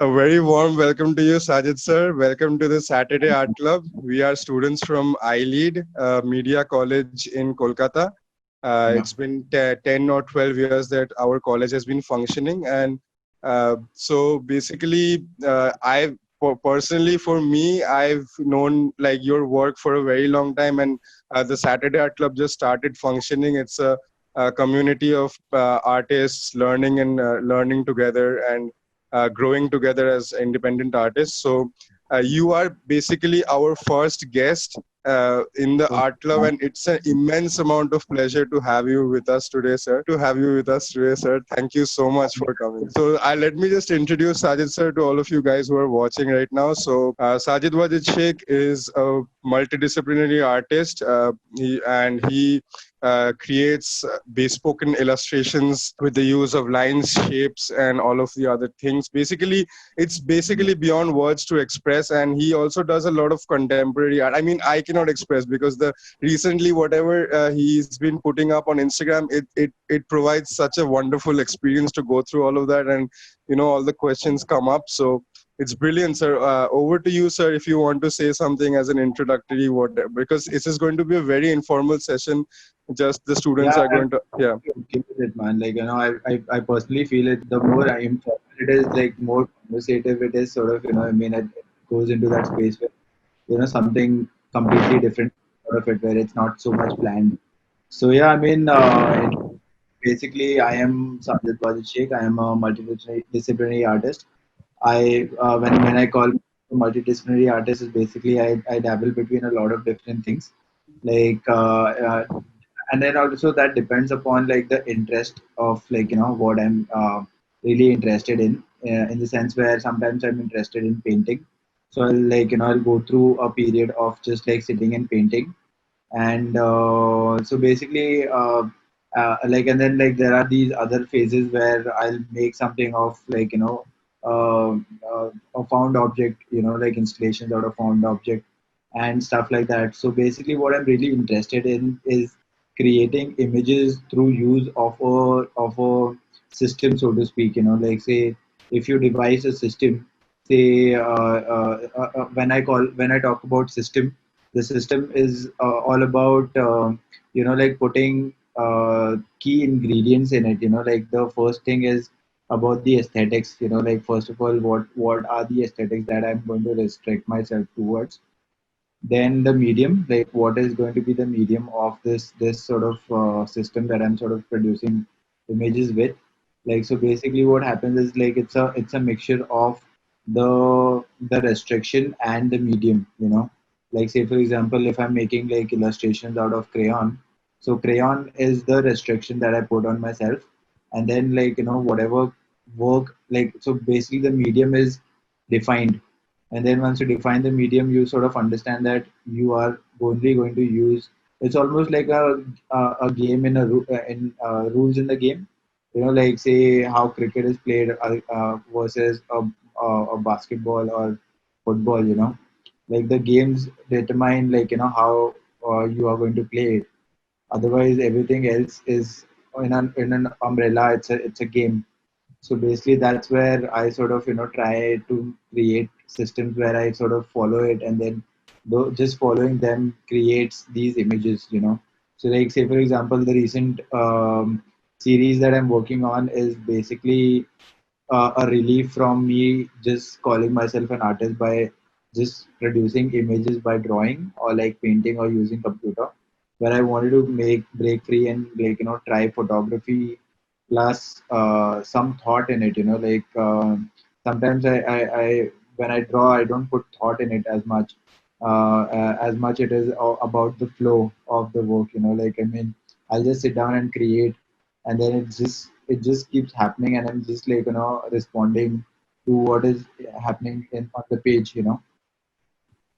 A very warm welcome to you, Sajid sir. Welcome to the Saturday Art Club. We are students from iLEAD Media College in Kolkata. Yeah. It's been 10 or 12 years that our college has been functioning. And so basically, personally, for me, I've known like your work for a very long time. And the Saturday Art Club just started functioning. It's a community of artists learning together and growing together as independent artists. So you are basically our first guest in the So, art club, and it's an immense amount of pleasure to have you with us today, sir. Thank you so much for coming. So let me just introduce Sajid sir to all of you guys who are watching right now. So Sajid Wajid Shaikh is a multidisciplinary artist, and he creates bespoke illustrations with the use of lines, shapes, and all of the other things. Basically, it's basically beyond words to express. And he also does a lot of contemporary art. I mean, I cannot express because the recently whatever he's been putting up on Instagram, it provides such a wonderful experience to go through all of that, and all the questions come up. So it's brilliant, sir. Over to you, sir, if you want to say something as an introductory, what, because this is going to be a very informal session. Just the students yeah, are I'm going to, yeah. okay with it, man. I personally feel it. The more I am, it is like more conversative. It is sort of, it goes into that space where, something completely different out of it, where it's not so much planned. So yeah, basically, I am Sajid Wajid Shaikh. I am a multidisciplinary artist. When I call multidisciplinary artist is basically I dabble between a lot of different things, like and then also that depends upon like the interest of like what I'm really interested in the sense where sometimes I'm interested in painting, so I'll go through a period of just like sitting and painting, and so basically and then like there are these other phases where I'll make something of like uh, a found object, like installations out of found object and stuff like that. So basically what I'm really interested in is creating images through use of a system, so to speak, like say if you devise a system, say when I talk about system, the system is all about like putting key ingredients in it. Like the first thing is about the aesthetics. Like first of all, what are the aesthetics that I'm going to restrict myself towards. Then the medium, like what is going to be the medium of this sort of system that I'm sort of producing images with. Like so basically what happens is like it's a mixture of the restriction and the medium. Like say for example, if I'm making like illustrations out of crayon, so crayon is the restriction that I put on myself, and then like whatever work, like so basically the medium is defined, and then once you define the medium, you sort of understand that you are only going to use. It's almost like a game in rules in the game. Like say how cricket is played versus a basketball or football. Like the games determine like how you are going to play it. Otherwise, everything else is in an umbrella. It's a game. So basically, that's where I sort of try to create systems where I sort of follow it, and then just following them creates these images. So like say for example, the recent series that I'm working on is basically a relief from me just calling myself an artist by just producing images by drawing or like painting or using computer, where I wanted to make break free and like try photography plus some thought in it. Like sometimes I when I draw I don't put thought in it as much it is about the flow of the work. Like I mean I'll just sit down and create, and then it just keeps happening, and I'm just like responding to what is happening on the page.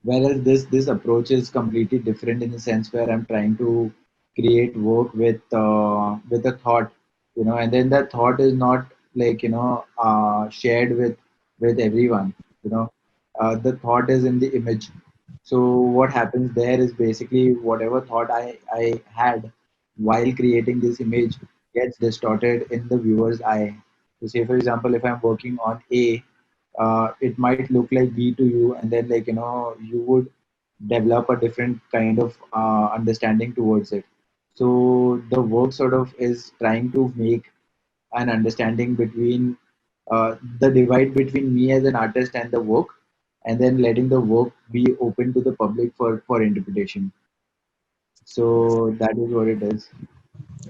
Whereas this approach is completely different in the sense where I'm trying to create work with a thought, and then that thought is not like shared with everyone. you know the thought is in the image. So what happens there is basically whatever thought I had while creating this image gets distorted in the viewer's eye. So say for example, if I'm working on A, it might look like B to you, and then like you would develop a different kind of understanding towards it. So the work sort of is trying to make an understanding between the divide between me as an artist and the work, and then letting the work be open to the public for interpretation. So that is what it is.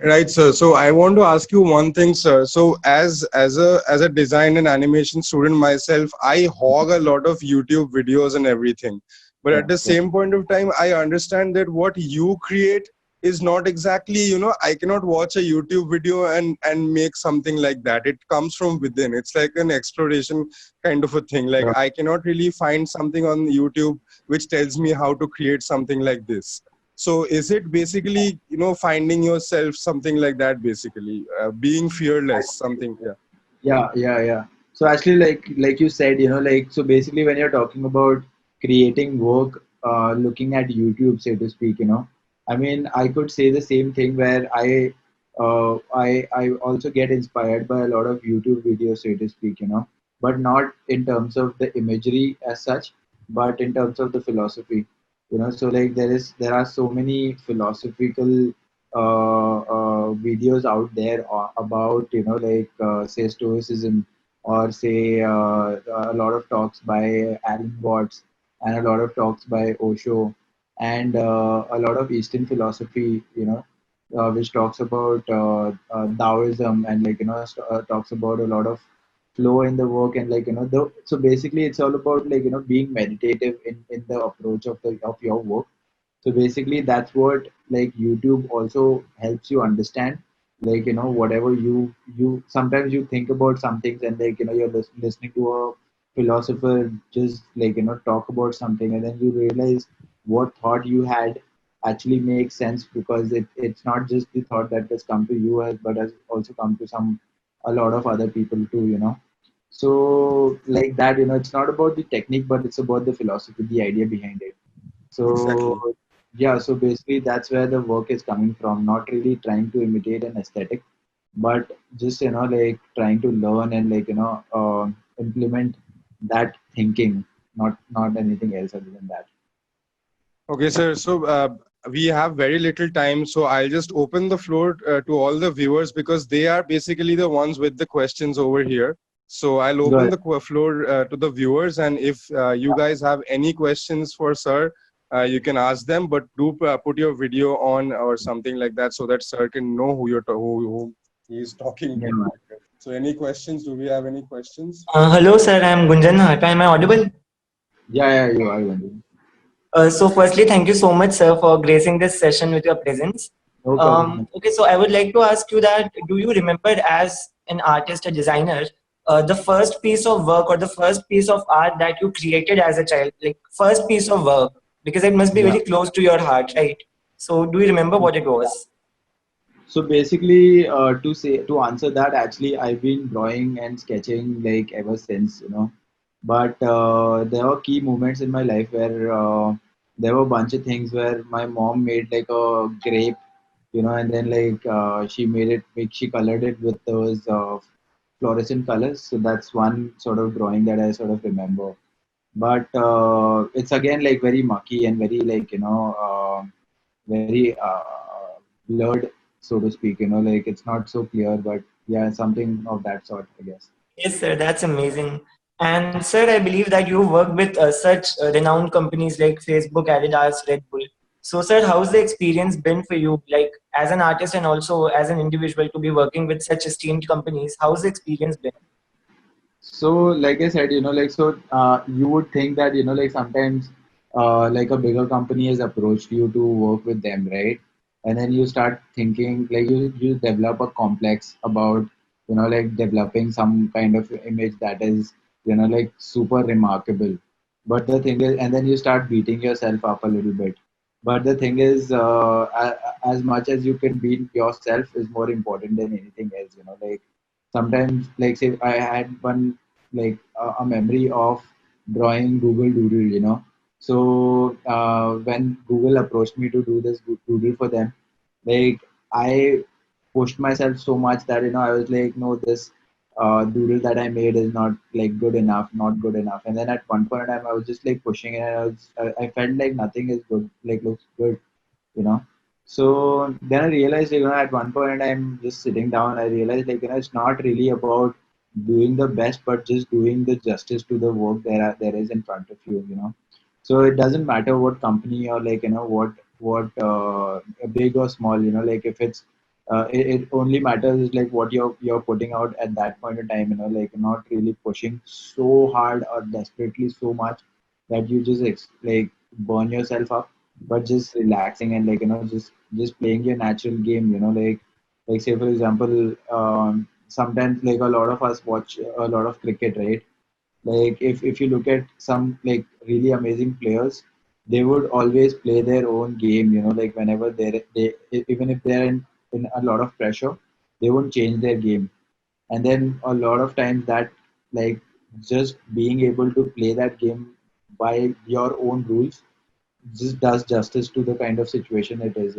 Right, sir. So I want to ask you one thing, sir. So as a design and animation student myself, I hog a lot of YouTube videos and everything. But Yeah, at the yeah, same point of time, I understand that what you create is not exactly, I cannot watch a YouTube video and make something like that. It comes from within. It's like an exploration kind of a thing. Like yeah, I cannot really find something on YouTube which tells me how to create something like this. So is it basically, finding yourself, something like that, basically, being fearless, something? Yeah. yeah. So actually, like you said, like so basically, when you're talking about creating work, looking at YouTube, so to speak, I mean, I could say the same thing where I also get inspired by a lot of YouTube videos, so to speak, but not in terms of the imagery as such, but in terms of the philosophy, So like there are so many philosophical videos out there about like say stoicism, or say a lot of talks by Alan Watts, and a lot of talks by Osho, and a lot of Eastern philosophy, which talks about Taoism, and like talks about a lot of flow in the work, and like so basically it's all about like being meditative in the approach of your work. So basically that's what like YouTube also helps you understand, like whatever you sometimes you think about some things, and like you're listening to a philosopher just like talk about something, and then you realize what thought you had actually makes sense, because it's not just the thought that has come to you as but has also come to a lot of other people too, so like that, it's not about the technique, but it's about the philosophy, the idea behind it. Exactly. So yeah, so basically that's where the work is coming from. Not really trying to imitate an aesthetic, but just like trying to learn and like implement that thinking. Not anything else other than that. Okay, sir. So we have very little time, so I'll just open the floor to all the viewers because they are basically the ones with the questions over here. So I'll Go open ahead. the floor to the viewers, and if you guys have any questions for sir, you can ask them. But do put your video on or something like that so that sir can know who who he is talking Yeah, to. So any questions? Do we have any questions? Hello, sir. I'm Gunjan Hata. Am I audible? yeah, you are Wendy. So, firstly, thank you so much, sir, for gracing this session with your presence. No problem. Okay, so I would like to ask you that do you remember, as an artist, a designer, the first piece of work or the first piece of art that you created as a child? Like, first piece of work, because it must be Yeah. very close to your heart, right? So, do you remember what it was? So basically, to answer that, actually, I've been drawing and sketching like ever since, But there were key moments in my life where there were a bunch of things where my mom made like a grape, and then like she made it, like she colored it with those fluorescent colors. So that's one sort of drawing that I sort of remember. But it's again like very mucky and very like very blurred, so to speak. Like it's not so clear, but yeah, something of that sort, I guess. Yes, sir, that's amazing. And sir, I believe that you work with such renowned companies like Facebook, Adidas, Red Bull. So, sir, how's the experience been for you, like as an artist and also as an individual, to be working with such esteemed companies? How's the experience been? So, like I said, like so, you would think that like sometimes, like a bigger company has approached you to work with them, right? And then you start thinking, like you develop a complex about like developing some kind of image that is like super remarkable. But the thing is, and then you start beating yourself up a little bit. But the thing is, as much as you can beat yourself is more important than anything else. Like sometimes, like say I had one like a memory of drawing Google Doodle, so when Google approached me to do this doodle for them, like I pushed myself so much that I was like, no, this doodle that I made is not like good enough, not good enough. And then at one point in time, I was just like pushing it, and I felt like nothing is good, like looks good, you know. So then I realized, at one point I'm just sitting down, I realized, it's not really about doing the best, but just doing the justice to the work there is in front of you, you know. So it doesn't matter what company or what big or small, like if it's it only matters is like what you're putting out at that point in time, like not really pushing so hard or desperately so much that you just like burn yourself up, but just relaxing and just playing your natural game, like say for example, sometimes like a lot of us watch a lot of cricket, right? Like if you look at some like really amazing players, they would always play their own game, like whenever they even if they're in a lot of pressure, they won't change their game. And then a lot of times that, like, just being able to play that game by your own rules just does justice to the kind of situation it is,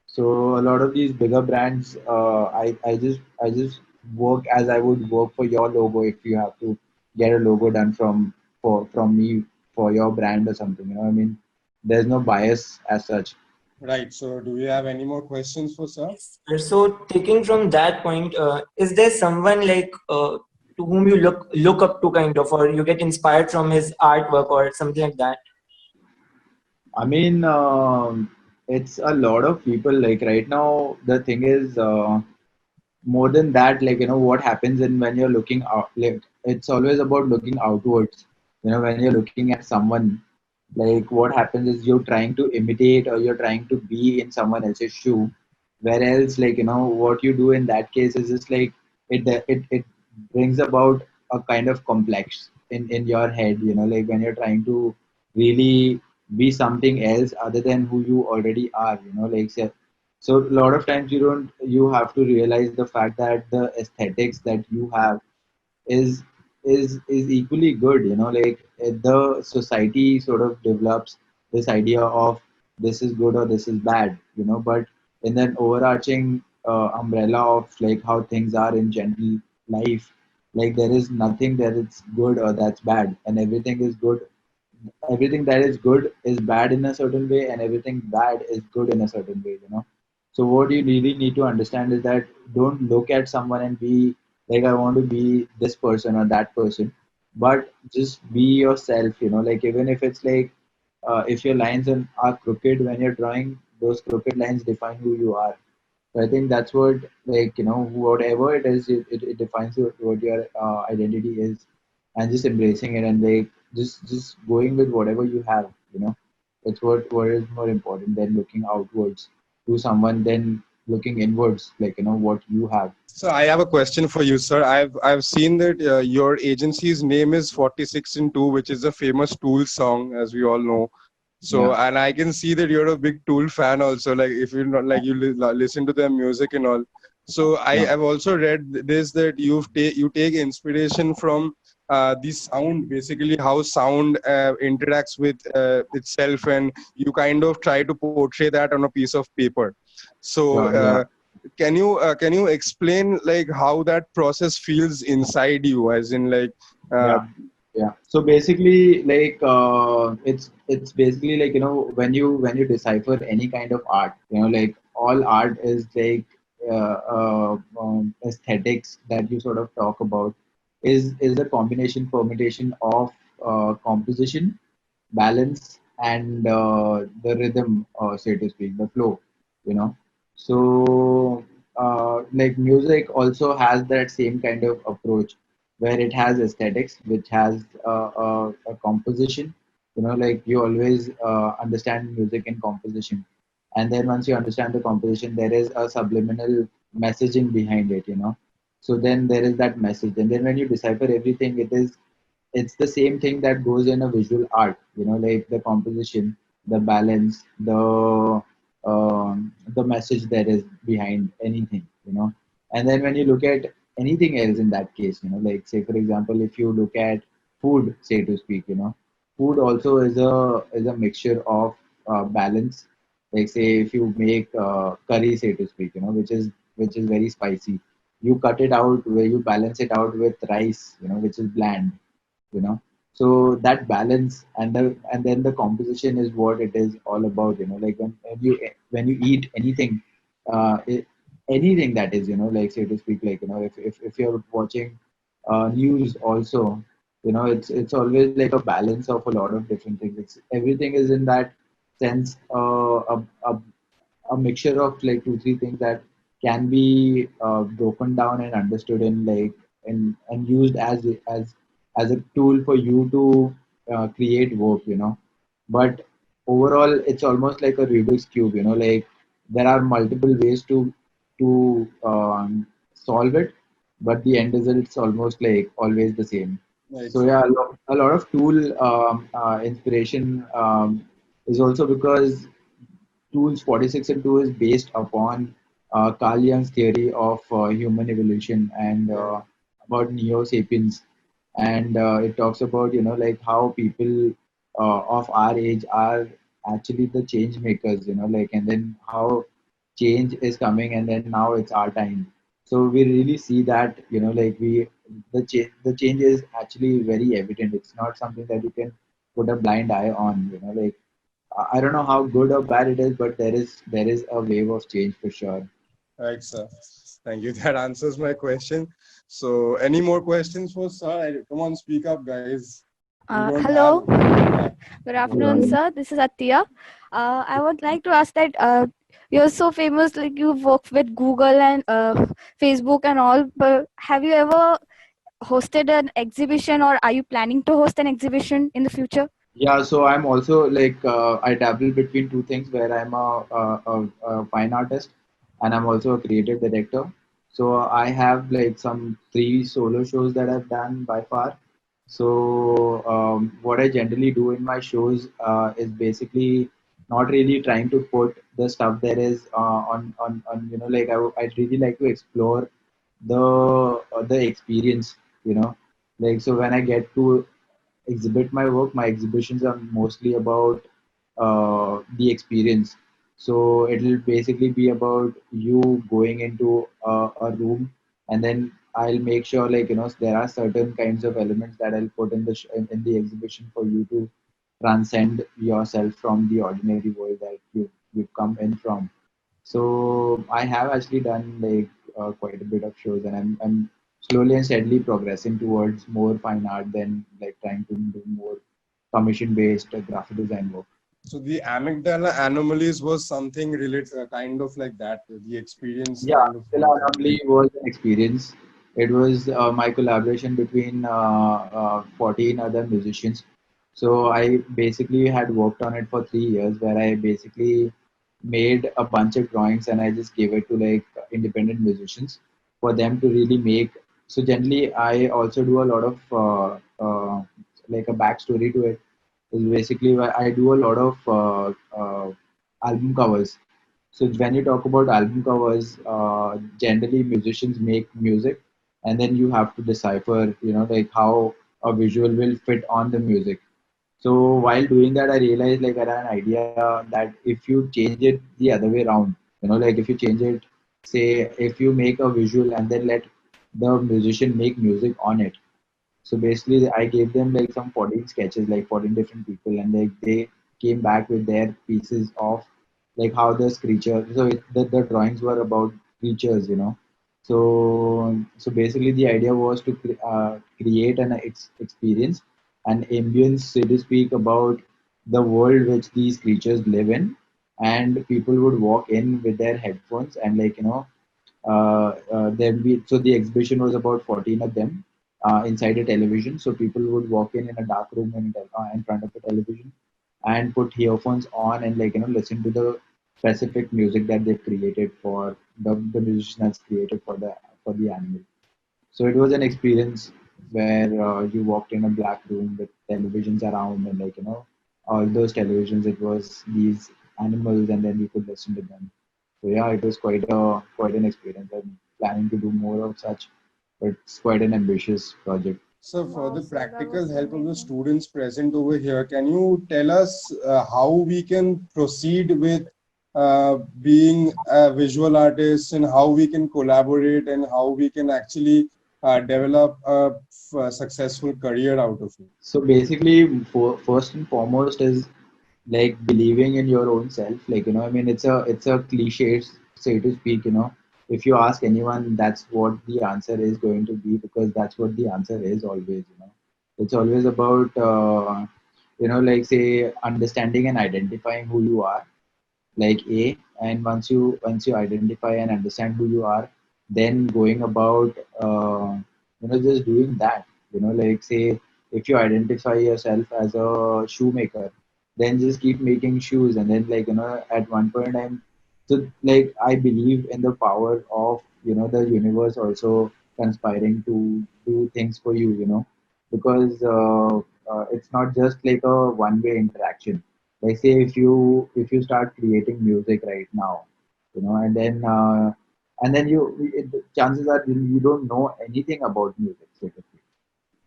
So a lot of these bigger brands, I just work as I would work for your logo. If you have to get a logo done from me for your brand or something, I mean, there's no bias as such. Right. So, do you have any more questions for sir? Yes. So taking from that point, is there someone like to whom you look up to kind of, or you get inspired from his artwork or something like that? I mean, it's a lot of people. Like right now, the thing is, more than that, like what happens in when you're looking out, like it's always about looking outwards. When you're looking at someone, like what happens is you're trying to imitate or you're trying to be in someone else's shoe, whereas like what you do in that case is just like it brings about a kind of complex in your head, like when you're trying to really be something else other than who you already are, like say, so a lot of times you have to realize the fact that the aesthetics that you have is is equally good, like the society sort of develops this idea of this is good or this is bad, but in that overarching umbrella of like how things are in general life, like there is nothing that it's good or that's bad, and everything is good. Everything that is good is bad in a certain way, and everything bad is good in a certain way, So what you really need to understand is that don't look at someone and be like, I want to be this person or that person, but just be yourself, like even if it's like if your lines are crooked when you're drawing, those crooked lines define who you are. So I think that's what, like, whatever it is, it defines what your identity is, and just embracing it and like just going with whatever you have, It's what is more important than looking outwards to someone, then looking inwards, like, what you have. So, I have a question for you, sir. I've seen that your agency's name is 46 in 2, which is a famous Tool song, as we all know. So, Yeah. and I can see that you're a big Tool fan also. Like, if you're not like listen to their music and all. So, I Yeah. have also read this that you take inspiration from the sound, basically how sound interacts with itself, and you kind of try to portray that on a piece of paper. So, Yeah. can you explain like how that process feels inside you, as in like uh, Yeah. Yeah. So basically, like it's basically like, when you decipher any kind of art, like all art is like aesthetics that you sort of talk about is a combination permutation of composition, balance, and the rhythm, so to speak, the flow, you know. So like music also has that same kind of approach where it has aesthetics, which has a composition. Like you always understand music in composition, and then once you understand the composition, there is a subliminal messaging behind it. So then there is that message, and then when you decipher everything, it's the same thing that goes in a visual art. Like the composition, the balance, the message that is behind anything. And then when you look at anything else in that case, like say for example, if you look at food, say to speak, food also is a mixture of balance. Like say if you make curry, say to speak, which is very spicy, you cut it out, where you balance it out with rice, which is bland, you know. So that balance and then the composition is what it is all about, like when you eat anything, uh, it, anything that is, like, say to speak, like, if you're watching news also, it's always like a balance of a lot of different things. It's everything is in that sense, a mixture of like two three things that can be broken down and understood in like and used as a tool for you to create work, but overall it's almost like a Rubik's cube, like there are multiple ways to solve it, but the end result is almost like always the same. So yeah, Exactly. a lot of tool inspiration is also because Tools 46 and 2 is based upon Carl Jung's theory of human evolution and Right. about Neo sapiens. And it talks about, like how people of our age are actually the change makers, like, and then how change is coming and then now it's our time. So we really see that, like the change is actually very evident. It's not something that you can put a blind eye on, like I don't know how good or bad it is, but there is a wave of change for sure. Right, sir. Thank you. That answers my question. So, any more questions for sir? Come on, speak up, guys. We don't have Hello, time. good Yeah. afternoon, sir. This is Attiya. I would like to ask that you're so famous, like you work with Google and Facebook and all, but have you ever hosted an exhibition or are you planning to host an exhibition in the future? Yeah, so I'm also like I dabble between two things where I'm a fine artist and I'm also a creative director. So I have like some three solo shows that I've done by far. So what I generally do in my shows is basically not really trying to put the stuff there is on like I'd really like to explore the experience, like so when I get to exhibit my work, my exhibitions are mostly about the experience. So it'll basically be about you going into a room, and then I'll make sure, like, there are certain kinds of elements that I'll put in in the exhibition for you to transcend yourself from the ordinary world that you've come in from. So I have actually done like quite a bit of shows, and I'm slowly and steadily progressing towards more fine art than like trying to do more commission based graphic design work. So the amygdala anomalies was something related, kind of like that. The experience Yeah, kind of Villa concept. Anomaly was an experience. It was my collaboration between 14 other musicians. So I basically had worked on it for 3 years, where I basically made a bunch of drawings and I just gave it to like independent musicians for them to really make. So generally, I also do a lot of like a backstory to it. Is basically why I do a lot of album covers. So when you talk about album covers, generally musicians make music, and then you have to decipher, like how a visual will fit on the music. So while doing that, I realized like I had an idea that if you change it the other way around, like if you change it, say if you make a visual and then let the musician make music on it. So basically, I gave them like some 14 sketches, like 14 different people, and like they came back with their pieces of like how this creature. So the drawings were about creatures, So basically, the idea was to create an experience, an ambience, so to speak, about the world which these creatures live in, and people would walk in with their headphones and like then we so the exhibition was about 14 of them inside a television. So people would walk in a dark room in front of a television and put earphones on and like listen to the specific music that they've created for the musician that's created for the animal. So it was an experience where you walked in a black room with televisions around and like all those televisions. It was these animals, and then you could listen to them. So yeah, it was quite an experience. I'm planning to do more of such, but it's quite an ambitious project. So for Wow, the sir, that was practical so help of the amazing. students present over here, can you tell us how we can proceed with being a visual artist and how we can collaborate and how we can actually develop a successful career out of it? So basically, first and foremost is like believing in your own self. Like, I mean, it's a cliche, say to speak. If you ask anyone, that's what the answer is going to be, because that's what the answer is always. It's always about like, say, understanding and identifying who you are, like A. And once you identify and understand who you are, then going about just doing that. Like, say, if you identify yourself as a shoemaker, then just keep making shoes. And then, like, at one point in time, so, like, I believe in the power of the universe also conspiring to do things for you, because it's not just like a one way interaction. Like, say, if you start creating music right now, and then chances are you don't know anything about music, so to speak,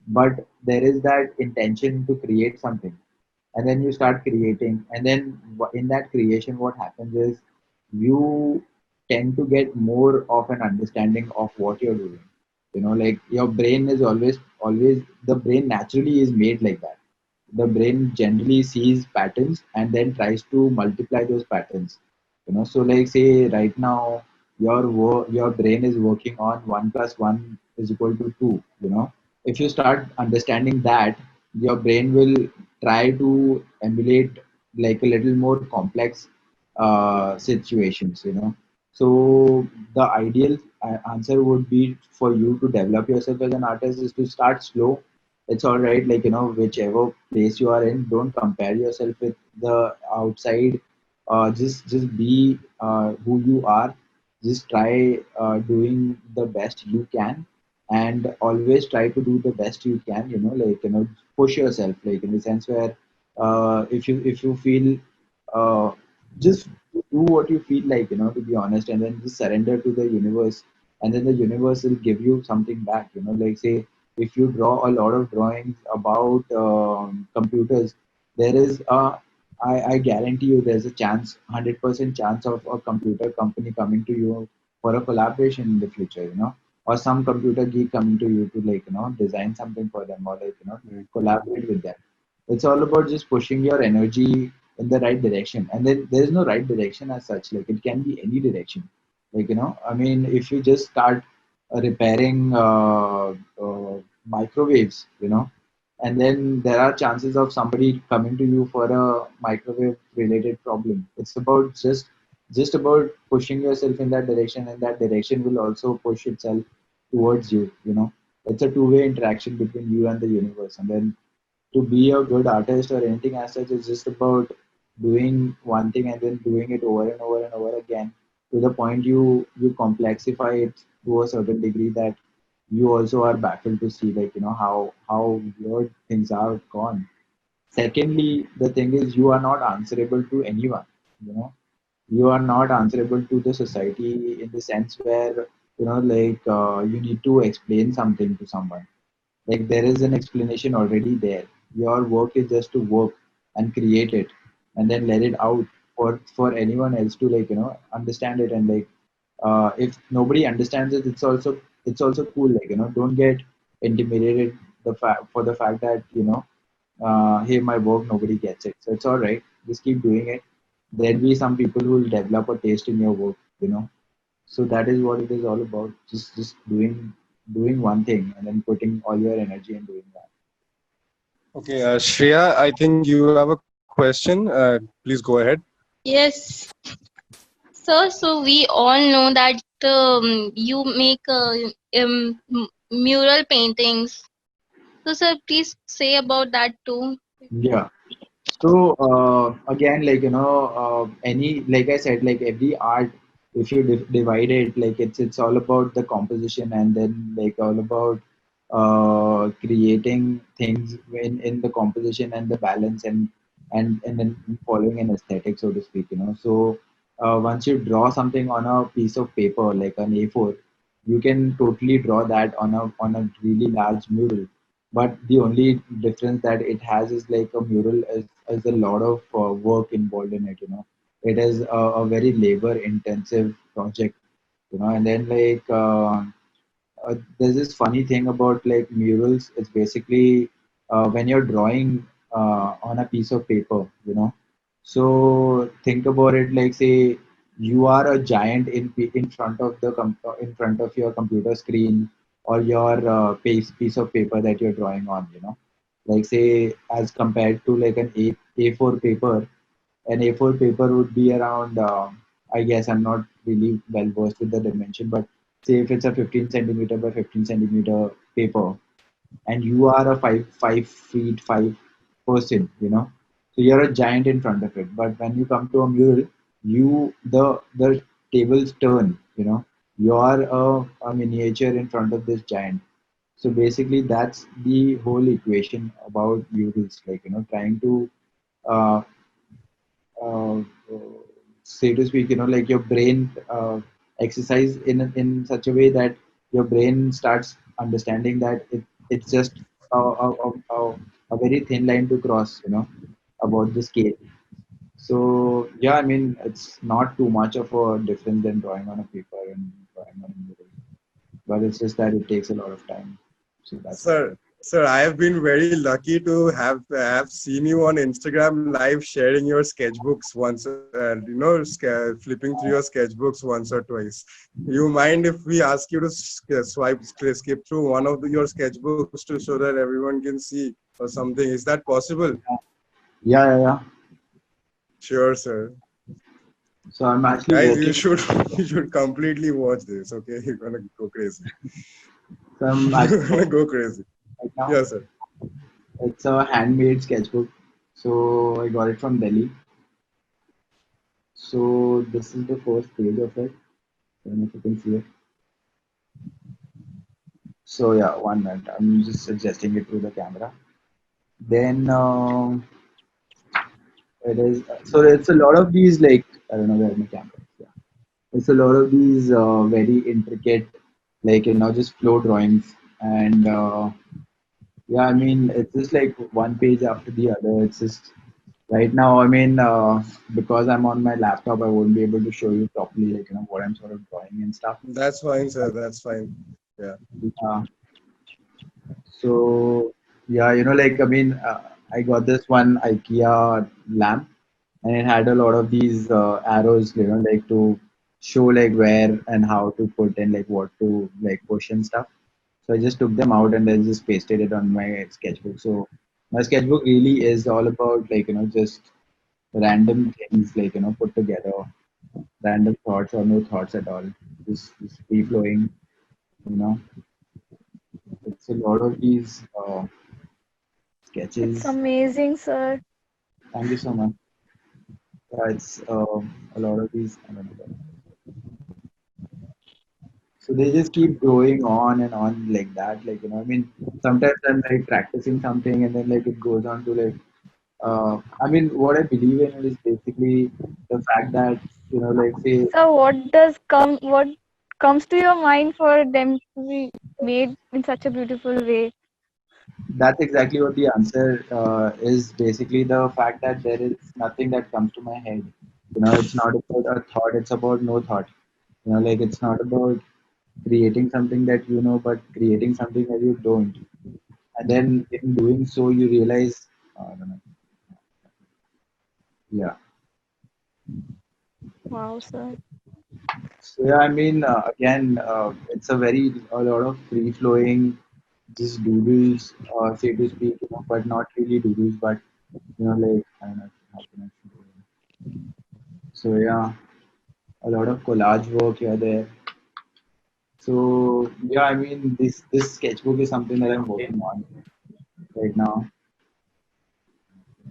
but there is that intention to create something, and then you start creating, and then in that creation what happens is you tend to get more of an understanding of what you're doing. Like, your brain is always the brain naturally is made like that. The brain generally sees patterns and then tries to multiply those patterns. So, like, say right now your brain is working on 1 plus 1 is equal to 2. If you start understanding that, your brain will try to emulate like a little more complex situations. So the ideal answer would be for you to develop yourself as an artist is to start slow. It's all right, like, whichever place you are in, don't compare yourself with the outside. Just be who you are. Just try doing the best you can, and always try to do the best you can. Like, push yourself, like, in the sense where if you feel uh, just do what you feel like, to be honest, and then just surrender to the universe, and then the universe will give you something back. Like, say, if you draw a lot of drawings about computers, there is I guarantee you there's a chance, 100% chance of a computer company coming to you for a collaboration in the future, or some computer geek coming to you to, like, design something for them, or, like, collaborate with them. It's all about just pushing your energy in the right direction, and then there's no right direction as such. Like, it can be any direction. Like, I mean, if you just start repairing microwaves, and then there are chances of somebody coming to you for a microwave related problem. It's about just about pushing yourself in that direction, and that direction will also push itself towards you. It's a two-way interaction between you and the universe. And then, to be a good artist or anything as such, is just about doing one thing and then doing it over and over and over again, to the point you complexify it to a certain degree that you also are baffled to see, like, how weird things are gone. Secondly, the thing is, you are not answerable to anyone. you know you are not answerable to the society, in the sense where, like, you need to explain something to someone. Like, there is an explanation already there. Your work is just to work and create it, and then let it out for anyone else to, like, understand it. And, like, if nobody understands it, it's also cool. Like, don't get intimidated for the fact that, hey, my work, nobody gets it. So it's all right. Just keep doing it. There'll be some people who will develop a taste in your work. So that is what it is all about. Just doing one thing and then putting all your energy in doing that. Okay, Shreya, I think you have a question. Please go ahead. Yes, sir. So we all know that you make mural paintings. So, sir, please say about that too. Yeah. So again, like, any, like I said, like, every art, if you divide it, like, it's all about the composition, and then, like, all about creating things in the composition and the balance, and then following an aesthetic, so to speak. So once you draw something on a piece of paper like an A4, you can totally draw that on a really large mural. But the only difference that it has is, like, a mural is a lot of work involved in it. it is a very labor intensive project, and then there's this funny thing about like murals. It's basically when you're drawing on a piece of paper, So think about it like, say you are a giant in front of in front of your computer screen or your piece of paper that you're drawing on, Like say as compared to like an A4 paper, an A4 paper would be around, I guess I'm not really well versed with the dimension, but say if it's a 15 centimeter by 15 centimeter paper, and you are a 5 feet 5 person, so you're a giant in front of it. But when you come to a mural, the tables turn, you're a miniature in front of this giant. So basically, that's the whole equation about murals, like trying to uh, uh, say to speak, like your brain exercise in such a way that your brain starts understanding that it's just a very thin line to cross, about the scale. So yeah, I mean, it's not too much of a difference than drawing on a paper and drawing on a mural, but it's just that it takes a lot of time. So that's what it is. Sir, I have been very lucky to have seen you on Instagram live sharing your sketchbooks once, flipping through your sketchbooks once or twice. You mind if we ask you to skip through one of your sketchbooks to show that everyone can see or something? Is that possible? Yeah. Sure, sir. So I'm actually Guys, working. you should completely watch this. Okay, you're gonna go crazy. So I'm You're actually gonna working go crazy. right now. Yes, sir. It's a handmade sketchbook. So I got it from Delhi. So this is the first page of it. I don't know if you can see it. So yeah, 1 minute. I'm just suggesting it through the camera. Then it is, so it's a lot of these, like, I don't know where my camera is. Yeah. It's a lot of these very intricate, like, just flow drawings. And yeah, I mean, it's just like one page after the other. It's just right now, I mean, because I'm on my laptop, I won't be able to show you properly, like, what I'm sort of drawing and stuff. That's fine, sir. That's fine. Yeah. Uh, so, yeah, like, I mean, I got this one IKEA lamp, and it had a lot of these arrows, like to show like where and how to put and like what to like push and stuff. So I just took them out and then just pasted it on my sketchbook. So my sketchbook really is all about like, just random things like, put together, random thoughts or no thoughts at all. Just free flowing, you know. It's a lot of these It's sketches. amazing, sir. Thank you so much. Yeah, it's a lot of these. I don't know. So they just keep going on and on like that. Like, I mean, sometimes I'm like practicing something and then like it goes on to like, I mean, what I believe in is basically the fact that, like say, So what comes to your mind for them to be made in such a beautiful way? that's exactly what the answer is, basically the fact that there is nothing that comes to my head. It's not about a thought, it's about no thought. Like it's not about creating something that but creating something that you don't. And then in doing so, you realize, I don't know. Yeah. Wow, sir. So yeah, I mean, again, it's a lot of free flowing, just doodles, say to speak, but not really doodles, but like I don't know how can I say it. So yeah, a lot of collage work here there. So yeah, I mean, this sketchbook is something that I'm working on right now.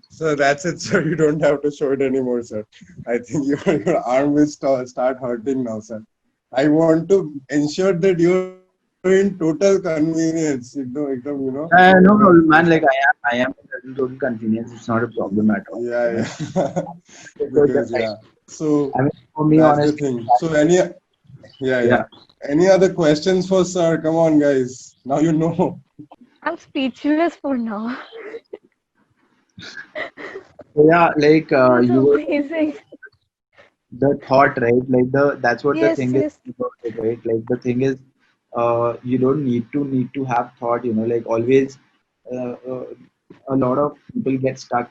So that's it, sir. You don't have to show it anymore, sir. I think your arm will start hurting now, sir. I want to ensure that you're in total convenience. No, no, man. Like I am in total convenience. It's not a problem at all. Yeah, yeah. Because Because like, yeah. So I mean, for me, that's the honestly, thing. So yeah, yeah. yeah. Any other questions for sir? Come on, guys. Now you know. I'm speechless for now. So yeah, like It was you were amazing. the thought, right? Like that's what the Yes, thing is yes. about it, right? Like the thing is, you don't need to have thought, like always. Uh, uh, a lot of people get stuck.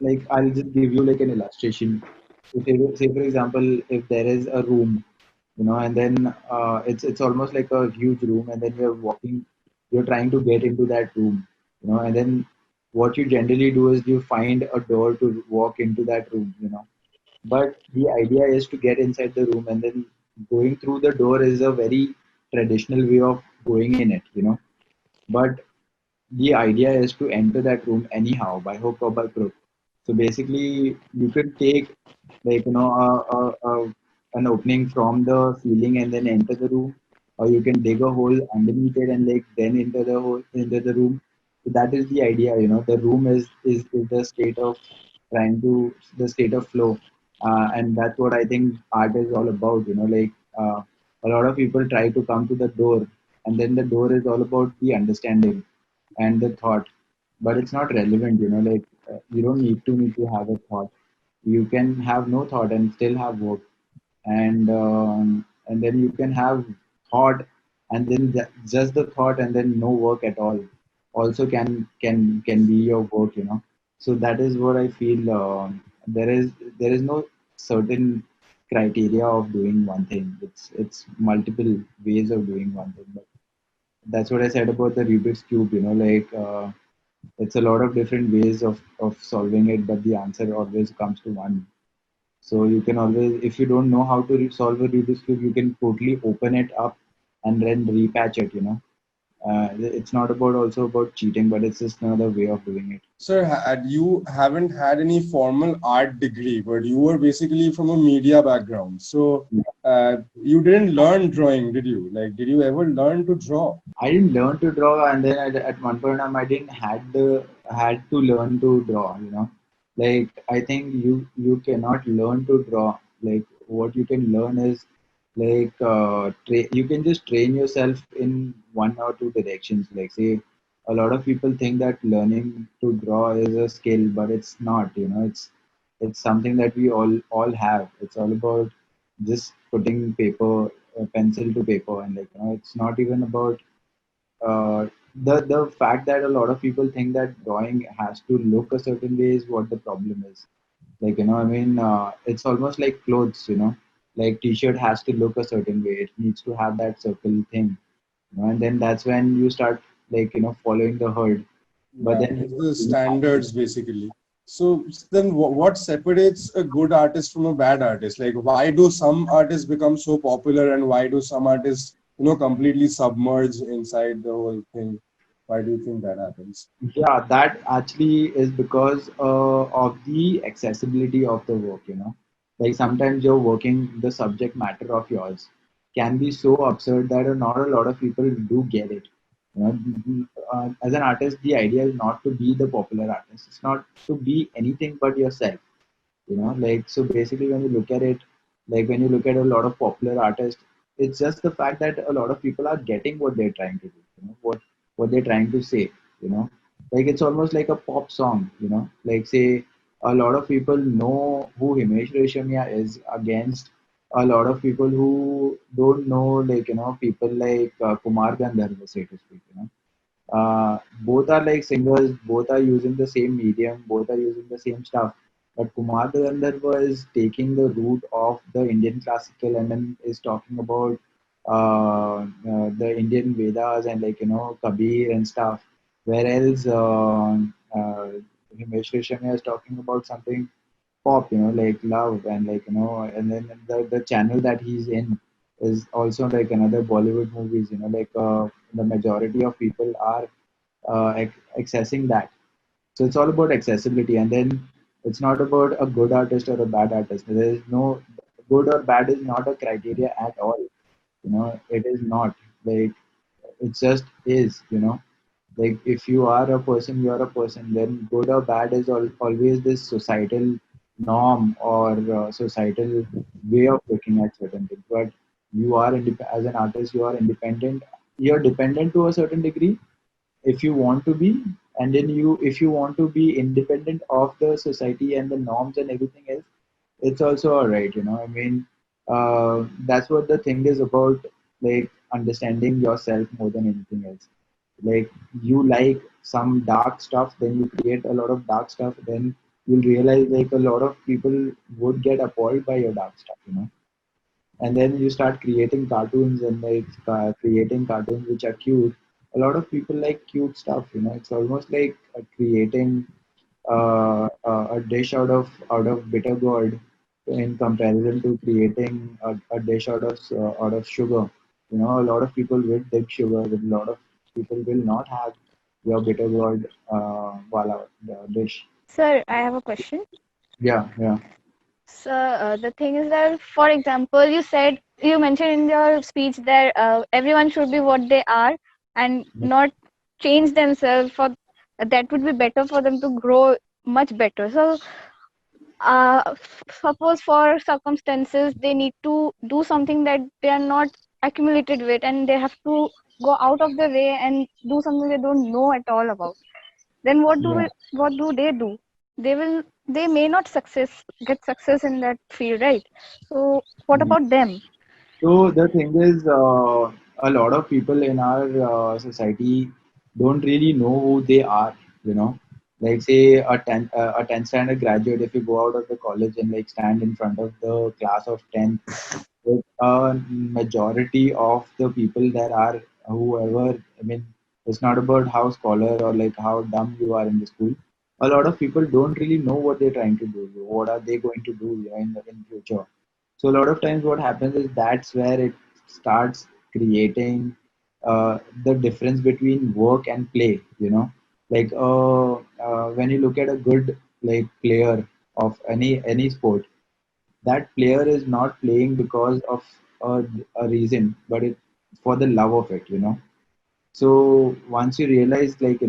Like I'll just give you like an illustration. So say for example, if there is a room, and then it's almost like a huge room, and then you're trying to get into that room, and then what you generally do is you find a door to walk into that room, but the idea is to get inside the room, and then going through the door is a very traditional way of going in it, but the idea is to enter that room anyhow by hook or by crook. So basically, you could take like an opening from the ceiling and then enter the room, or you can dig a hole underneath it and like then enter the hole into the room. So that is the idea. The room is the state of the state of flow, and that's what I think art is all about. Like a lot of people try to come to the door, and then the door is all about the understanding and the thought, but it's not relevant. Like you don't need to have a thought. You can have no thought and still have work, and then you can have thought and then just the thought and then no work at all also can be your work. So that is what I feel. There is no certain criteria of doing one thing. It's multiple ways of doing one thing, but that's what I said about the Rubik's cube. Like it's a lot of different ways of solving it, but the answer always comes to one. So you can always, if you don't know how to solve a Rubik's cube, you can totally open it up and then repatch it. It's not about also about cheating, but it's just another way of doing it. Sir, you haven't had any formal art degree, but you were basically from a media background. So you didn't learn drawing, did you? Like, did you ever learn to draw? I didn't learn to draw, and then at one point in time, I didn't had to learn to draw. Like I think you cannot learn to draw. Like what you can learn is like you can just train yourself in one or two directions. Like say, a lot of people think that learning to draw is a skill, but it's not. It's something that we all have. It's all about just putting pencil to paper, and like it's not even about uh, the fact that a lot of people think that drawing has to look a certain way is what the problem is. Like I mean, it's almost like clothes. Like t-shirt has to look a certain way. It needs to have that circle thing. And then that's when you start like following the herd. But Yeah, then it's the standards basically. So then what separates a good artist from a bad artist? Like why do some artists become so popular and why do some artists, completely submerge inside the whole thing? Why do you think that happens? yeah, that actually is because of the accessibility of the work. Like sometimes you're working, the subject matter of yours can be so absurd that not a lot of people do get it. As an artist, the idea is not to be the popular artist. It's not to be anything but yourself. Like so basically when you look at it, like when you look at a lot of popular artists, it's just the fact that a lot of people are getting what they're trying to do, what they're trying to say. Like it's almost like a pop song. Like say a lot of people know who Himesh Reshamya is against a lot of people who don't know, like people like Kumar Gandharva, so to speak. Both are like singers, both are using the same medium, both are using the same stuff. But Kumar Gandharva is taking the root of the Indian classical and then is talking about the Indian Vedas and like Kabir and stuff. Whereas Himesh Reshamya is talking about something pop, like love and like and then the channel that he's in is also like another Bollywood movies. Like the majority of people are accessing that. So it's all about accessibility, and then it's not about a good artist or a bad artist. There is no good or bad is not a criteria at all. It is not like it just is. Like if you are a person, you are a person. Then good or bad is always this societal norm or societal way of looking at certain things. But you are as an artist, you are independent. You're dependent to a certain degree if you want to be, and then if you want to be independent of the society and the norms and everything else, it's also all right. I mean, that's what the thing is about, like understanding yourself more than anything else. Like you like some dark stuff, then you create a lot of dark stuff, then you'll realize like a lot of people would get appalled by your dark stuff. And then you start creating cartoons and like creating cartoons which are cute. A lot of people like cute stuff. It's almost like creating a dish out of bitter gourd in comparison to creating a dish out of sugar. A lot of people will take sugar, but a lot of people will not have your bitter gourd wala dish. Sir, I have a question. Yeah, yeah. So the thing is that, for example, you mentioned in your speech that everyone should be what they are and not change themselves. For that would be better for them to grow much better. So suppose for circumstances they need to do something that they are not accumulated with, and they have to go out of their way and do something they don't know at all about. Then Yeah. what do they do? They may not get success in that field, right? So what Yeah. about them? So the thing is, a lot of people in our society don't really know who they are. You know, like say a 10th standard graduate, if you go out of the college and like stand in front of the class of 10th, with a majority of the people there are whoever. I mean, it's not about how scholar or like how dumb you are in the school. A lot of people don't really know what they're trying to do. What are they going to do in future? So a lot of times what happens is that's where it starts creating the difference between work and play. Like when you look at a good like player of any sport, that player is not playing because of a, a reason, but it for the love of it. So once you realize like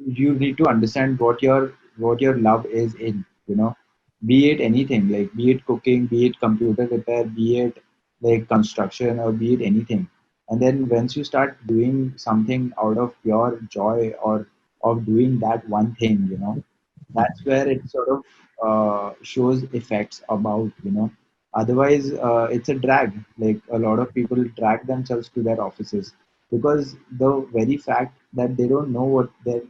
you need to understand what your love is in. Be it anything, like be it cooking, be it computer repair, be it like construction, or be it anything. And then once you start doing something out of pure joy or of doing that one thing, that's where it sort of shows effects about. Otherwise it's a drag. Like a lot of people drag themselves to their offices because the very fact that they don't know what they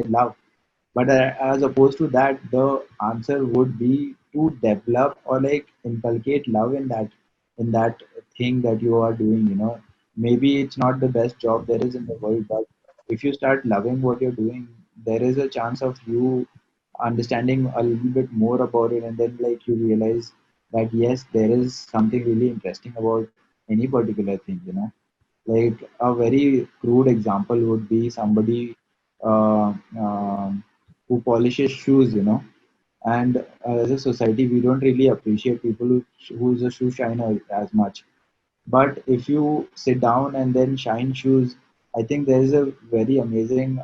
love. But as opposed to that, the answer would be to develop or like inculcate love in that thing that you are doing. Maybe it's not the best job there is in the world, but if you start loving what you're doing, there is a chance of you understanding a little bit more about it, and then like you realize that yes, there is something really interesting about any particular thing. Like a very crude example would be somebody uh, um who polishes shoes. And as a society, we don't really appreciate people who's a shoe shiner as much. But if you sit down and then shine shoes, I think there is a very amazing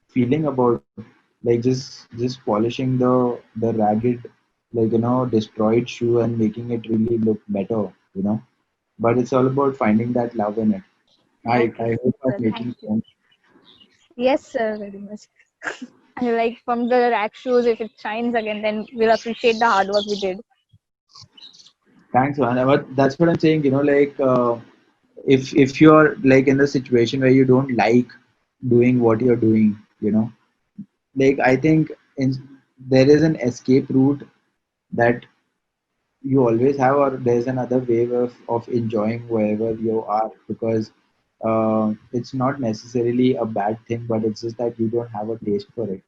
feeling about like just polishing the ragged, like destroyed shoe and making it really look better. But it's all about finding that love in it. I Okay, hope I'm sir, making thank you. sense. Yes, sir, very much. Like from the rack shoes, if it shines again, then we'll appreciate the hard work we did. Thanks, man. But that's what I'm saying. Like if you're like in the situation where you don't like doing what you're doing, like I think there is an escape route that you always have, or there's another way of enjoying wherever you are, because it's not necessarily a bad thing, but it's just that you don't have a taste for it.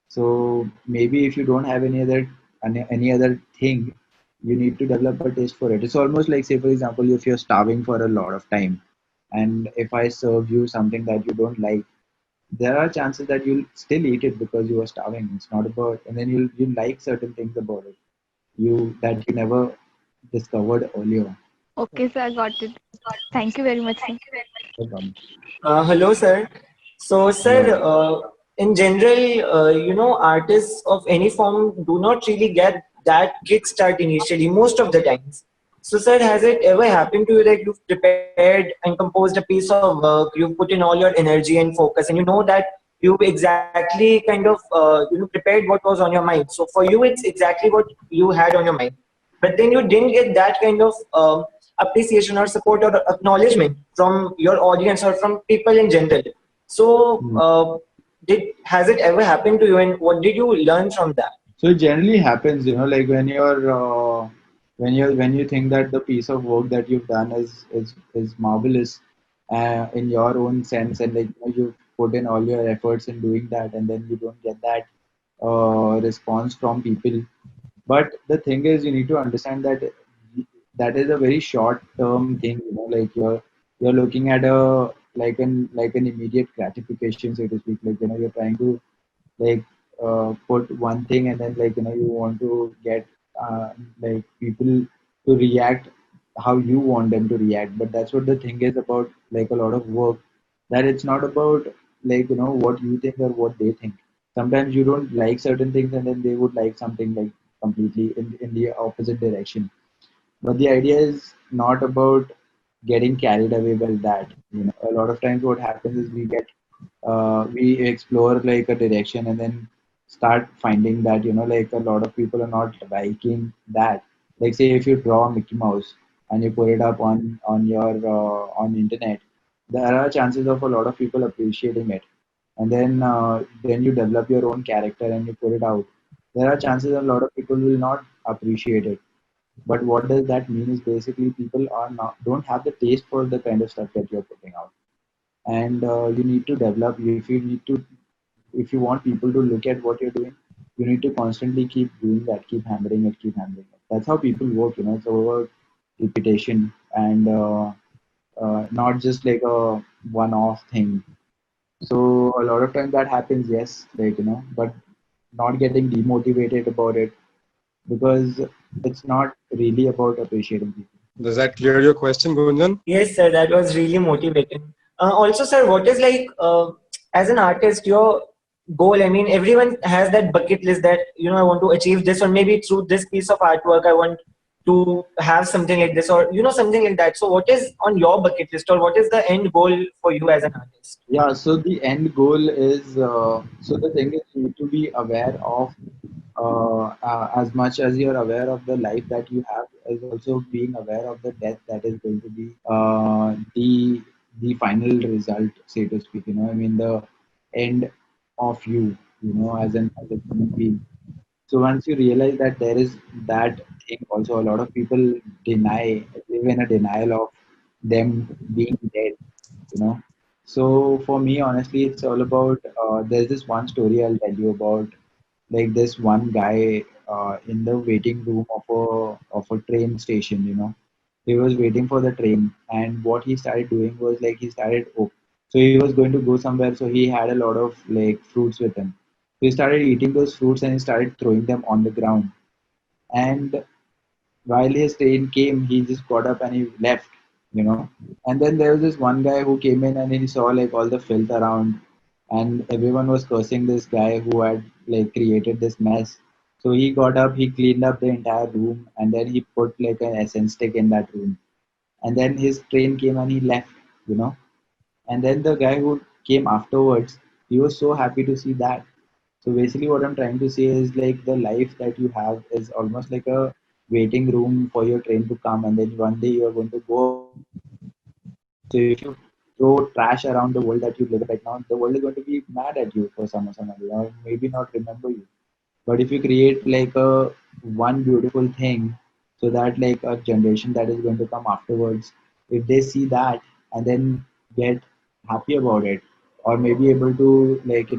So maybe if you don't have any other thing, you need to develop a taste for it. It's almost like, say for example, if you're starving for a lot of time, and if I serve you something that you don't like, there are chances that you'll still eat it because you are starving. It's not about, and then you'll like certain things about it that you never discovered earlier. Okay, sir, I got it. Thank you very much, sir. No problem. Hello, sir. So, sir, Hello. in general, artists of any form do not really get that kickstart initially, most of the times. So, sir, has it ever happened to you that you've prepared and composed a piece of work, you've put in all your energy and focus, and you know that you exactly kind of prepared what was on your mind. So for you, it's exactly what you had on your mind. But then you didn't get that kind of appreciation or support or acknowledgement from your audience or from people in general. So Hmm. did has it ever happened to you, and what did you learn from that? So it generally happens, like when you think that the piece of work that you've done is marvelous in your own sense, and like you've put in all your efforts in doing that, and then you don't get that response from people. But the thing is, you need to understand that that is a very short term thing. Like you're looking at a like an immediate gratification, so to speak. Like you're trying to like put one thing, and then like you want to get like people to react how you want them to react. But that's what the thing is about like a lot of work, that it's not about like what you think or what they think. Sometimes you don't like certain things, and then they would like something like completely in the opposite direction. But the idea is not about getting carried away by that. A lot of times what happens is we explore like a direction, and then start finding that like a lot of people are not liking that. Like say if you draw Mickey Mouse and you put it up on your on internet, there are chances of a lot of people appreciating it. And then you develop your own character and you put it out. There are chances a lot of people will not appreciate it. But what does that mean is basically people are not don't have the taste for the kind of stuff that you're putting out. And you need to develop. If you want people to look at what you're doing, you need to constantly keep doing that, keep hammering it. That's how people work. It's over repetition, and not just like a one-off thing. So a lot of times that happens, yes, like but not getting demotivated about it, because it's not really about appreciating people. Does that clear your question, Gunjan? Yes, sir, that was really motivating. Also, sir, what is like as an artist your goal? I mean, everyone has that bucket list that I want to achieve this, or maybe through this piece of artwork I want to have something like this, or something like that. So, what is on your bucket list, or what is the end goal for you as an artist? Yeah, so the end goal is so the thing is you need to be aware of as much as you're aware of the life that you have, is also being aware of the death that is going to be the final result, so to speak. I mean the end of you, as a human being. So once you realize that there is that thing, also a lot of people live in a denial of them being dead, you know. So for me, honestly, it's all about. There's this one story I'll tell you about, like this one guy in the waiting room of a train station. He was waiting for the train, and what he started doing was like he started. So he was going to go somewhere, so he had a lot of like fruits with him. So he started eating those fruits and he started throwing them on the ground. And while his train came, he just got up and he left, you know. And then there was this one guy who came in and he saw like all the filth around, and everyone was cursing this guy who had like created this mess. So he got up, he cleaned up the entire room, and then he put like an essence stick in that room. And then his train came and he left, you know. And then the guy who came afterwards, he was so happy to see that. So basically, what I'm trying to say is like the life that you have is almost like a waiting room for your train to come, and then one day you are going to go out of it. So if you throw trash around the world that you live in right now, the world is going to be mad at you for some other, or maybe not remember you. But if you create like a one beautiful thing, so that like a generation that is going to come afterwards, if they see that and then get happy about it, or maybe able to like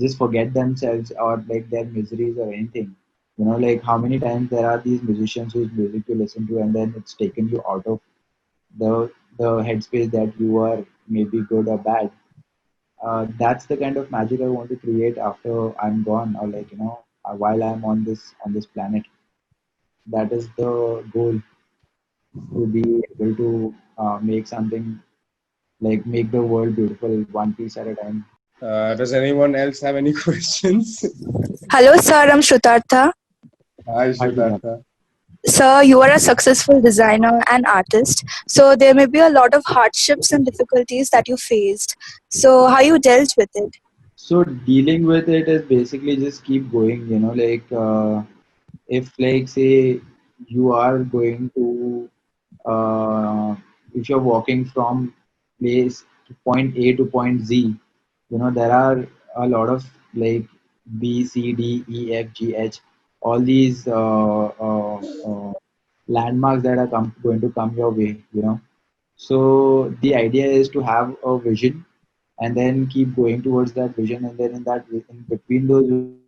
just forget themselves or like their miseries or anything. Like how many times there are these musicians whose music you listen to and then it's taken you out of the headspace that you are maybe good or bad. That's the kind of magic I want to create after I'm gone, or like while I'm on this planet. That is the goal, to be able to make something, like make the world beautiful one piece at a time. Does anyone else have any questions? Hello, sir. I'm Shrutartha. Hi, Hi, Siddharth. Siddhartha. Sir, you are a successful designer and artist. So there may be a lot of hardships and difficulties that you faced. So how you dealt with it? So dealing with it is basically just keep going, if like say you are going to if you're walking from place to point A to point Z, there are a lot of like B, C, D, E, F, G, H, all these landmarks that are going to come your way. So the idea is to have a vision and then keep going towards that vision, and then in between those visions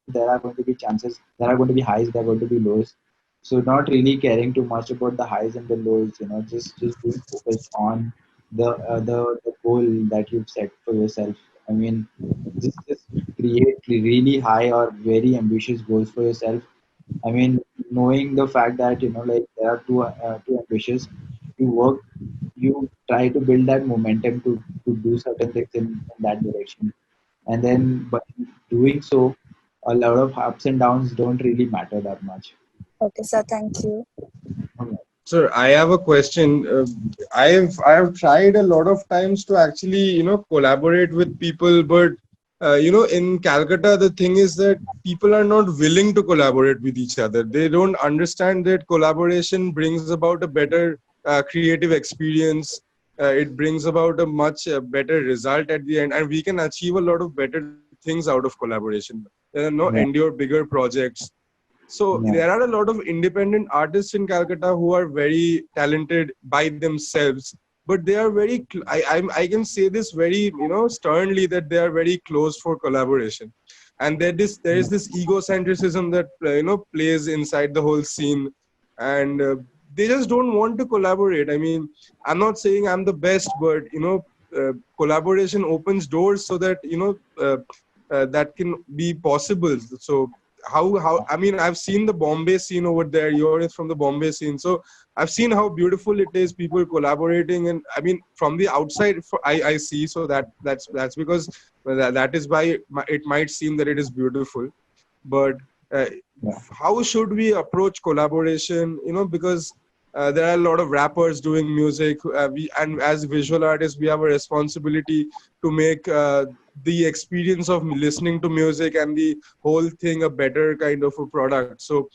there are going to be chances, there are going to be highs, there are going to be lows. So not really caring too much about the highs and the lows, just being focused on the goal that you've set for yourself. I mean, just create really high or very ambitious goals for yourself. I mean, knowing the fact that like there are too ambitious, you work, you try to build that momentum to do certain things in that direction, and then by doing so, a lot of ups and downs don't really matter that much. Okay, sir. Thank you. Sir, I have a question. I've tried a lot of times to actually collaborate with people, but in Calcutta the thing is that people are not willing to collaborate with each other. They don't understand that collaboration brings about a better creative experience. It brings about a much better result at the end, and we can achieve a lot of better things out of collaboration. Yeah, Endure bigger projects. So yeah, there are a lot of independent artists in Calcutta who are very talented by themselves, but they are very. I can say this very sternly that they are very closed for collaboration, and there is this egocentrism that plays inside the whole scene, and they just don't want to collaborate. I mean, I'm not saying I'm the best, but collaboration opens doors so that that can be possible. So how I mean, I've seen the Bombay scene over there. You're from the Bombay scene, so I've seen how beautiful it is, people collaborating. And I mean, from the outside I see, so that's because that is why it might seem that it is beautiful. But uh, yeah. how should we approach collaboration, because there are a lot of rappers doing music, and as visual artists we have a responsibility to make the experience of listening to music and the whole thing a better kind of a product. So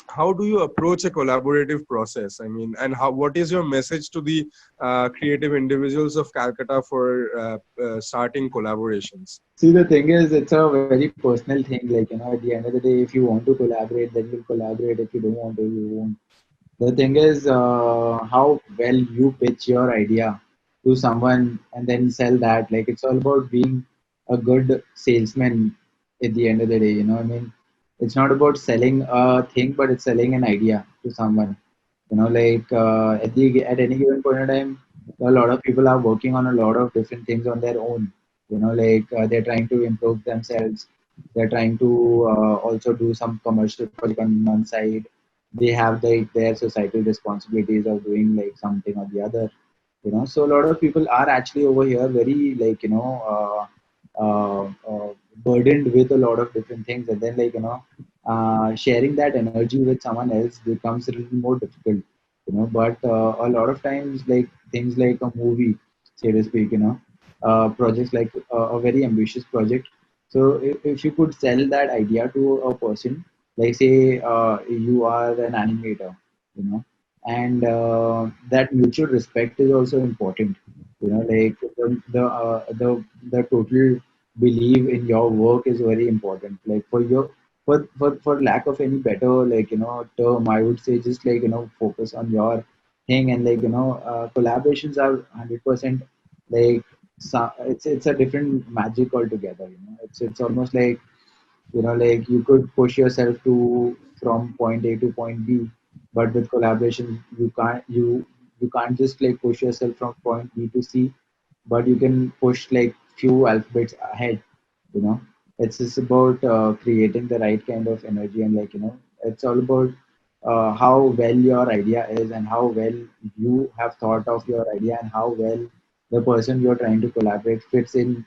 how do you approach a collaborative process? I mean, and what is your message to the creative individuals of Calcutta for starting collaborations? See, the thing is, it's a very personal thing. Like, at the end of the day, if you want to collaborate, then you'll collaborate. If you don't want to, you won't. The thing is, how well you pitch your idea to someone and then sell that. Like, it's all about being a good salesman at the end of the day. I mean, it's not about selling a thing, but it's selling an idea to someone. At any given point in time, a lot of people are working on a lot of different things on their own. They're trying to improve themselves. They're trying to also do some commercial project on one side. They have their societal responsibilities of doing like something or the other. So a lot of people are actually over here very burdened with a lot of different things, and then sharing that energy with someone else becomes a little more difficult. But a lot of times, like things like a movie, so to speak, projects like a very ambitious project. So if you could sell that idea to a person, like say you are an animator, and that mutual respect is also important. Like the total belief in your work is very important. Like for lack of any better term, I would say just focus on your thing, and collaborations are 100% like it's a different magic altogether. It's almost like you could push yourself to from point A to point B, but with collaboration you can't just like push yourself from point B to C, but you can push like few alphabets ahead. you know it's just about creating the right kind of energy, and it's all about how well your idea is, and how well you have thought of your idea, and how well the person you're trying to collaborate fits in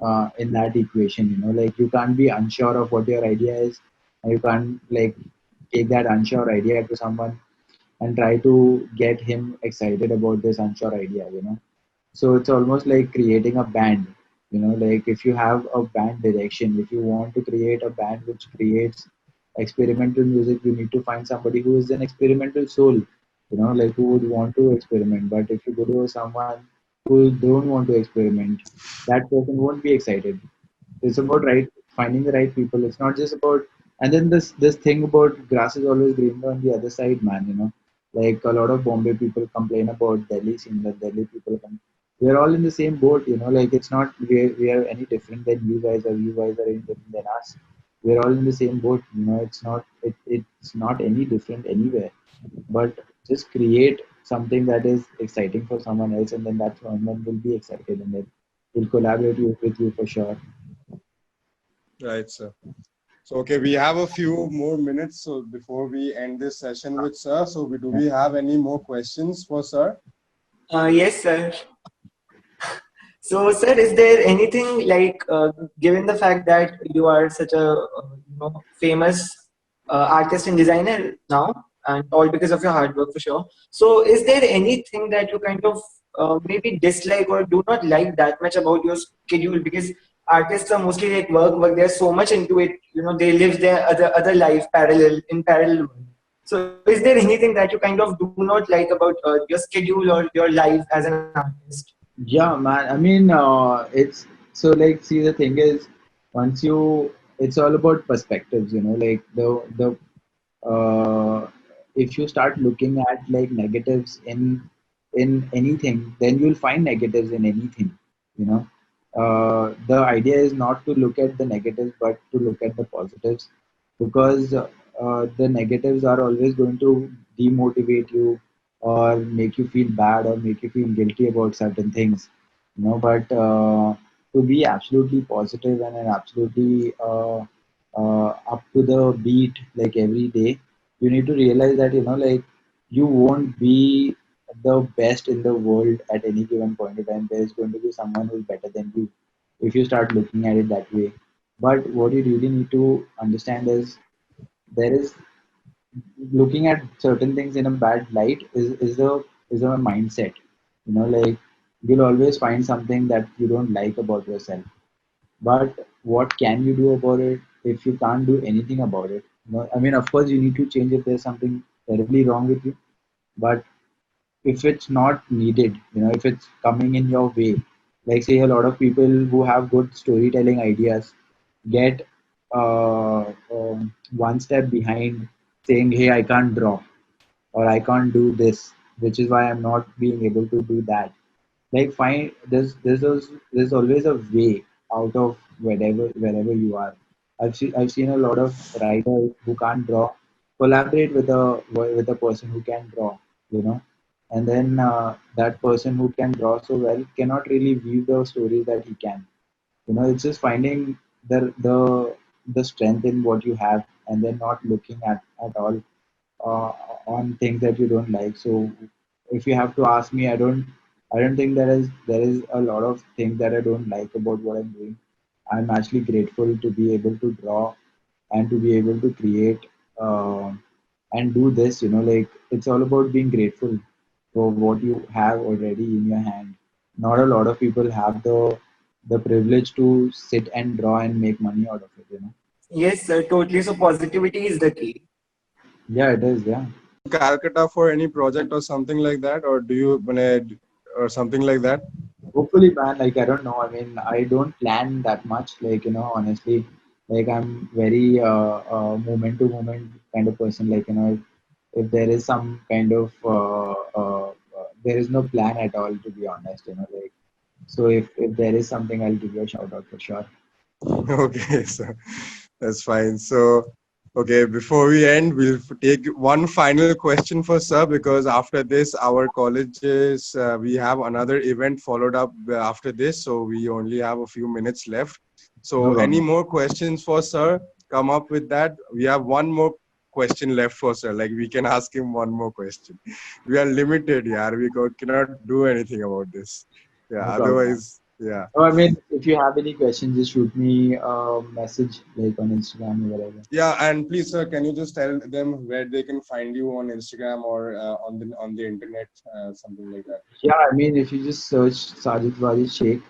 that equation. Like you can't be unsure of what your idea is, and you can't like take that unsure idea to someone and try to get him excited about this unsure idea. So it's almost like creating a band. Like if you have a band direction, if you want to create a band which creates experimental music, you need to find somebody who is an experimental soul, like who would want to experiment. But if you go to someone who don't want to experiment, that person won't be excited. It's about finding the right people. It's not just about, and then this thing about grass is always greener on the other side, man. Like a lot of Bombay people complain about Delhi scene, that Delhi people come. We're all in the same boat. Like it's not we are any different than you guys, or you guys are any different than us. We're all in the same boat. It's not any different anywhere. But just create something that is exciting for someone else, and then that someone will be excited, and then will collaborate with you for sure. Right, sir. So, okay, we have a few more minutes. So before we end this session with sir, so do we have any more questions for sir? Yes, sir. So, sir, is there anything like, given the fact that you are such a famous artist and designer now, and all because of your hard work for sure. So, is there anything that you kind of maybe dislike or do not like that much about your schedule? Because artists are mostly like work. They're so much into it. They live their other life in parallel. So, is there anything that you kind of do not like about your schedule or your life as an artist? Yeah, man. I mean, it's so like, see, the thing is, it's all about perspectives, like if you start looking at like negatives in anything, then you'll find negatives in anything, you know. The idea is not to look at the negatives, but to look at the positives, because the negatives are always going to demotivate you or make you feel bad or make you feel guilty about certain things, but to be absolutely positive and absolutely up to the beat like every day, you need to realize that like you won't be the best in the world at any given point of time. There is going to be someone who's better than you if you start looking at it that way. But what you really need to understand is, there is looking at certain things in a bad light is a mindset. Like you'll always find something that you don't like about yourself. But what can you do about it if you can't do anything about it? I mean, of course, you need to change if there's something terribly wrong with you. But if it's not needed, if it's coming in your way, like say a lot of people who have good storytelling ideas get one step behind, saying, "Hey, I can't draw," or "I can't do this," which is why I'm not being able to do that. Like find there's always a way out of wherever you are. I've seen a lot of writers who can't draw collaborate with a person who can draw, you know, and then that person who can draw so well cannot really weave the stories that he can. It's just finding the strength in what you have, and then not looking at all uh, on things that you don't like. So if you have to ask me, I don't think there is a lot of things that I don't like about what I'm doing. I'm actually grateful to be able to draw and to be able to create uh, and do this. Like it's all about being grateful for what you have already in your hand. Not a lot of people have the privilege to sit and draw and make money out of it. Yes, sir, totally. So positivity is the key. Yeah, it is. Yeah. Calcutta for any project or something like that, or do you or something like that? Hopefully, man. Like I don't know. I mean, I don't plan that much. Like honestly, like I'm very moment to moment kind of person. Like if there is some kind of there is no plan at all, to be honest. Like so if there is something, I'll give you a shout out for sure. Okay, so that's fine. So, okay, before we end, we'll take one final question for sir, because after this, our colleges, we have another event followed up after this. So we only have a few minutes left. No So any problem. more questions for sir? Come up with that. We have one more question left for sir. Like we can ask him one more question. We are limited, yeah. Cannot do anything about this. Yeah, No problem. otherwise, yeah. Oh, I mean, if you have any questions, just shoot me a message like on Instagram or whatever. Yeah, and please, sir, can you just tell them where they can find you on Instagram or on the internet, something like that? Yeah, I mean, if you just search Sajid Wajid Shaikh,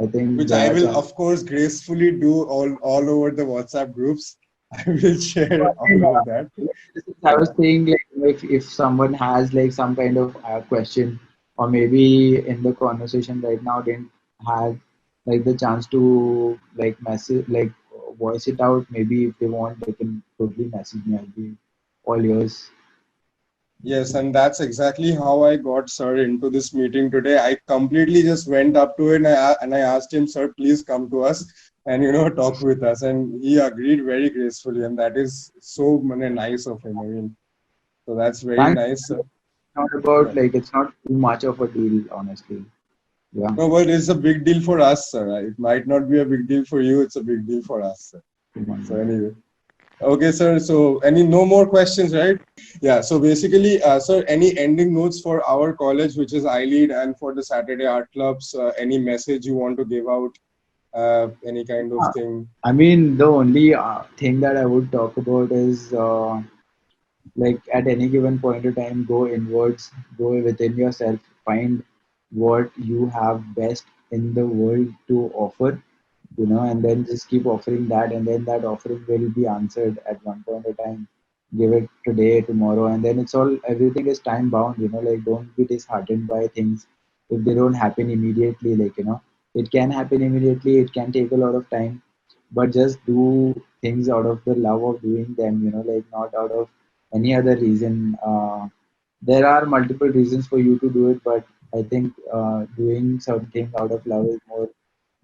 I think which there I are will, chances. of course, gracefully do all over the WhatsApp groups. I will share all over that. I was Yeah. saying like if someone has like some kind of question, or maybe in the conversation right now didn't have like the chance to like message like voice it out. Maybe if they want, they can totally message me. I'll be all yours. Yes, and that's exactly how I got Sir into this meeting today. I completely just went up to it and I asked him, Sir, please come to us and talk with us. And he agreed very gracefully, and that is so nice of him. I mean, so that's very Thanks. nice, sir. Not about Yeah. like it's not too much of a deal, honestly. Yeah. No, but it's a big deal for us, sir. It might not be a big deal for you. It's a big deal for us, sir. So anyway. Okay, sir. So no more questions, right? Yeah. So basically, sir, any ending notes for our college, which is iLEAD, and for the Saturday art clubs? Any message you want to give out? Any kind of thing? I mean, the only thing that I would talk about is like at any given point of time, go inwards, go within yourself, find what you have best in the world to offer, and then just keep offering that, and then that offering will be answered at one point of time. Give it today, tomorrow, and then it's all everything is time bound, like don't be disheartened by things if they don't happen immediately, like it can happen immediately, it can take a lot of time, but just do things out of the love of doing them, like not out of any other reason. There are multiple reasons for you to do it, but I think doing something out of love is more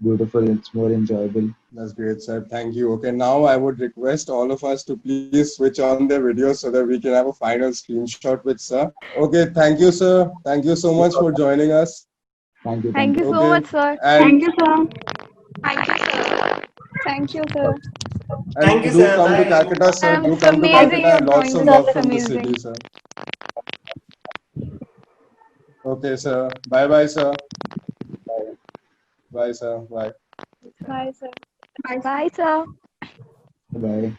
beautiful, it's more enjoyable. That's great, sir. Thank you. Okay, now I would request all of us to please switch on their videos so that we can have a final screenshot with sir. Okay, thank you, sir. Thank you so much for joining us. Thank you, thank Thank you. you so Okay, much, sir. and Thank you, sir. Thank you, do sir. come to Bye. Calcutta, sir. Do It's come to amazing Calcutta. you're And lots doing of this. love It's from the amazing. city, sir. Okay, sir. Bye, bye, sir. Bye, sir. Bye. Bye, sir. Bye, sir. Bye.